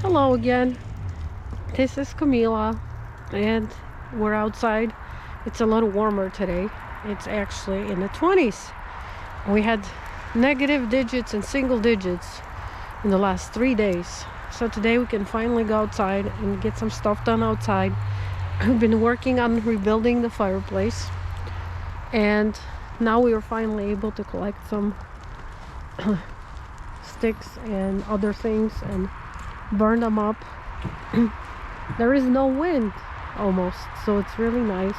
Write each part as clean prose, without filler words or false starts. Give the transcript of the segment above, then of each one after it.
Hello again. This is Camila, and we're outside. It's a little warmer today. It's actually in the 20s. We had negative digits and single digits in the last 3 days. So today we can finally go outside and get some stuff done outside. We've been working on rebuilding the fireplace, and now we were finally able to collect some sticks and other things and burn them up. There is no wind almost, so it's really nice.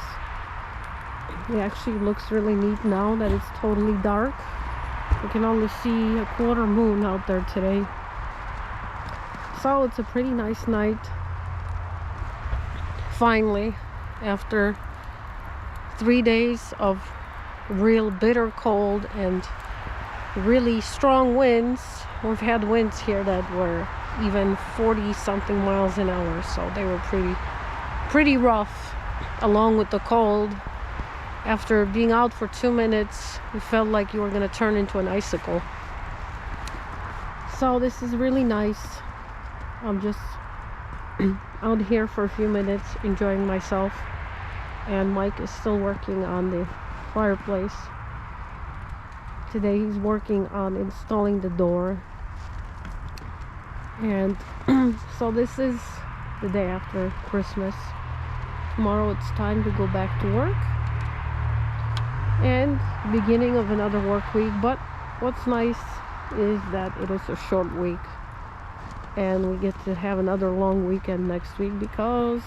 It actually looks really neat now that it's totally dark. You can only see a quarter moon out there today, so it's a pretty nice night. Finally, after 3 days of real bitter cold and really strong winds. We've had winds here that were even 40 something miles an hour, so they were pretty rough, along with the cold. After being out for 2 minutes, you felt like you were going to turn into an icicle. So this is really nice. I'm just out here for a few minutes enjoying myself, and Mike is still working on the fireplace. Today he's working on installing the door, and so this is the day after Christmas. Tomorrow it's time to go back to work and beginning of another work week. But what's nice is that it is a short week, and we get to have another long weekend next week because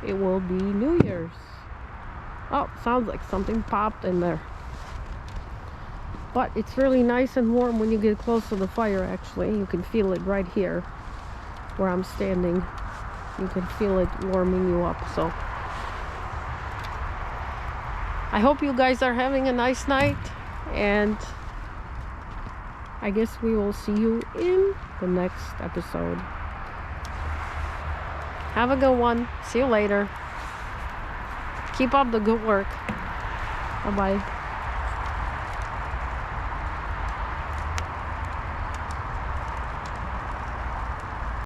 it will be New Year's. Oh, sounds like something popped in there. But it's really nice and warm when you get close to the fire. Actually, you can feel it right here where I'm standing. You can feel it warming you up. So I hope you guys are having a nice night, and I guess we will see you in the next episode. Have a good one. See you later. Keep up the good work. Bye-bye.